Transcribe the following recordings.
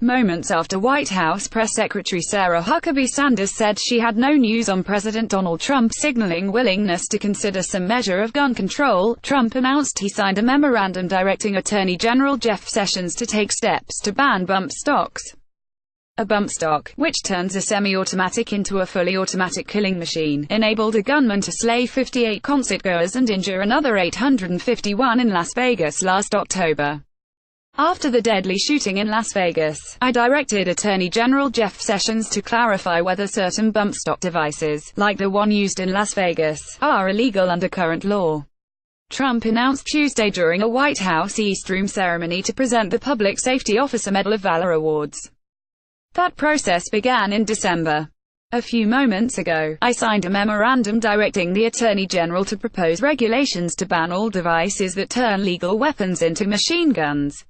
Moments after White House Press Secretary Sarah Huckabee Sanders said she had no news on President Donald Trump signaling willingness to consider some measure of gun control, Trump announced he signed a memorandum directing Attorney General Jeff Sessions to take steps to ban bump stocks. A bump stock, which turns a semi-automatic into a fully automatic killing machine, enabled a gunman to slay 58 concertgoers and injure another 851 in Las Vegas last October. After the deadly shooting in Las Vegas, I directed Attorney General Jeff Sessions to clarify whether certain bump stock devices, like the one used in Las Vegas, are illegal under current law. Trump announced Tuesday during a White House East Room ceremony to present the Public Safety Officer Medal of Valor Awards. That process began in December. A few moments ago, I signed a memorandum directing the Attorney General to propose regulations to ban all devices that turn legal weapons into machine guns.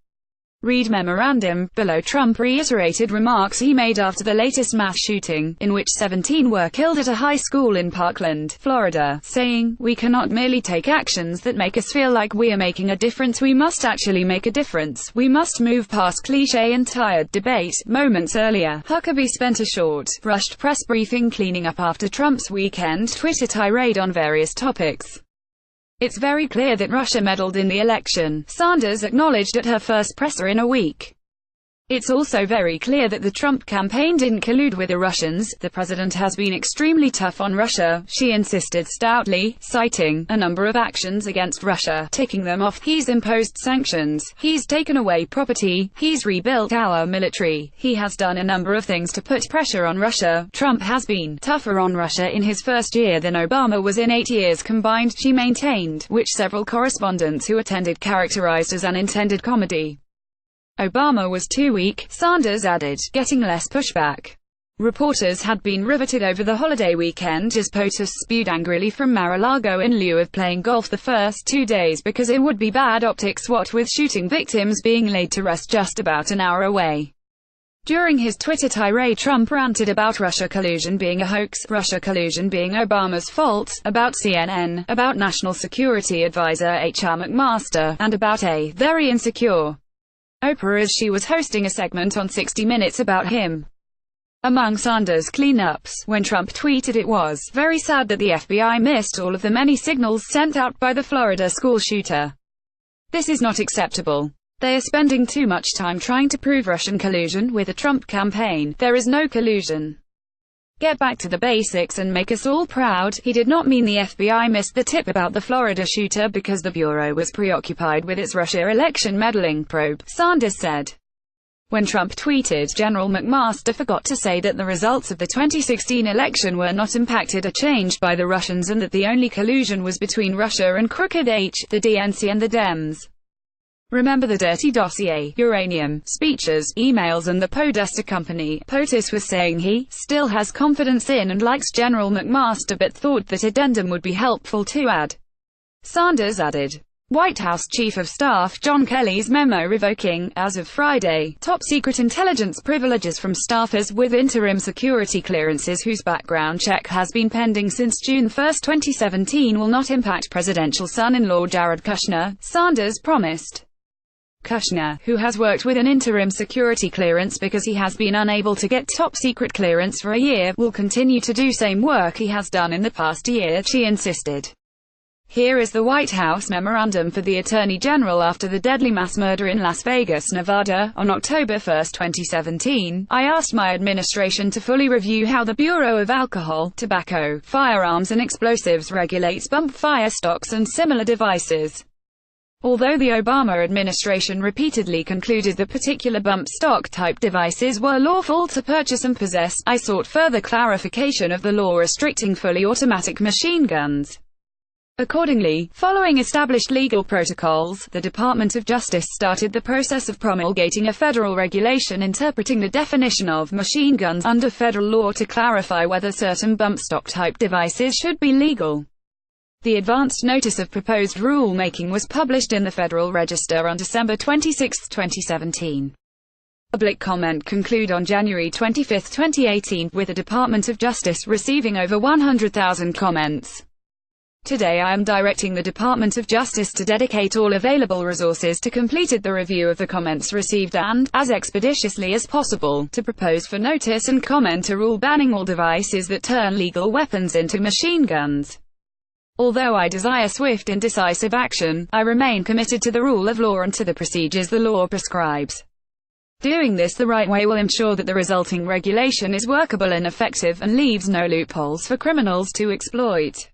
Read memorandum. Below. Trump reiterated remarks he made after the latest mass shooting, in which 17 were killed at a high school in Parkland, Florida, saying, "We cannot merely take actions that make us feel like we are making a difference, we must actually make a difference. We must move past cliché and tired debate." Moments earlier, Huckabee spent a short, rushed press briefing cleaning up after Trump's weekend Twitter tirade on various topics. "It's very clear that Russia meddled in the election," Sanders acknowledged at her first presser in a week. "It's also very clear that the Trump campaign didn't collude with the Russians. The president has been extremely tough on Russia," she insisted stoutly, citing a number of actions against Russia, ticking them off. "He's imposed sanctions, he's taken away property, he's rebuilt our military, he has done a number of things to put pressure on Russia. Trump has been tougher on Russia in his first year than Obama was in 8 years combined," she maintained, which several correspondents who attended characterized as unintended comedy. "Obama was too weak," Sanders added, getting less pushback. Reporters had been riveted over the holiday weekend as POTUS spewed angrily from Mar-a-Lago in lieu of playing golf the first 2 days because it would be bad optics, what with shooting victims being laid to rest just about an hour away. During his Twitter tirade, Trump ranted about Russia collusion being a hoax, Russia collusion being Obama's fault, about CNN, about National Security Advisor H.R. McMaster, and about a very insecure Oprah as she was hosting a segment on 60 Minutes about him. Among Sanders' cleanups, when Trump tweeted it was very sad that the FBI missed all of the many signals sent out by the Florida school shooter. "This is not acceptable. They are spending too much time trying to prove Russian collusion with the Trump campaign. There is no collusion. Get back to the basics and make us all proud." He did not mean the FBI missed the tip about the Florida shooter because the Bureau was preoccupied with its Russia election meddling probe, Sanders said. When Trump tweeted, General McMaster forgot to say that the results of the 2016 election were not impacted or changed by the Russians and that the only collusion was between Russia and Crooked H, the DNC and the Dems. "Remember the dirty dossier, uranium, speeches, emails and the Podesta company." POTUS was saying he still has confidence in and likes General McMaster but thought that addendum would be helpful to add. Sanders added, White House Chief of Staff John Kelly's memo revoking, as of Friday, top-secret intelligence privileges from staffers with interim security clearances whose background check has been pending since June 1, 2017 will not impact presidential son-in-law Jared Kushner, Sanders promised. Kushner, who has worked with an interim security clearance because he has been unable to get top-secret clearance for a year, will continue to do same work he has done in the past year, she insisted. Here is the White House memorandum for the Attorney General after the deadly mass murder in Las Vegas, Nevada, on October 1, 2017. "I asked my administration to fully review how the Bureau of Alcohol, Tobacco, Firearms and Explosives regulates bump fire stocks and similar devices. Although the Obama administration repeatedly concluded that particular bump stock type devices were lawful to purchase and possess, I sought further clarification of the law restricting fully automatic machine guns. Accordingly, following established legal protocols, the Department of Justice started the process of promulgating a federal regulation interpreting the definition of machine guns under federal law to clarify whether certain bump stock type devices should be legal. The advanced notice of proposed rulemaking was published in the Federal Register on December 26, 2017. Public comment concluded on January 25, 2018, with the Department of Justice receiving over 100,000 comments. Today I am directing the Department of Justice to dedicate all available resources to completed the review of the comments received and, as expeditiously as possible, to propose for notice and comment a rule banning all devices that turn legal weapons into machine guns. Although I desire swift and decisive action, I remain committed to the rule of law and to the procedures the law prescribes. Doing this the right way will ensure that the resulting regulation is workable and effective and leaves no loopholes for criminals to exploit.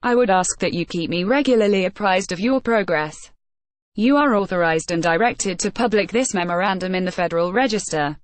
I would ask that you keep me regularly apprised of your progress. You are authorized and directed to publish this memorandum in the Federal Register.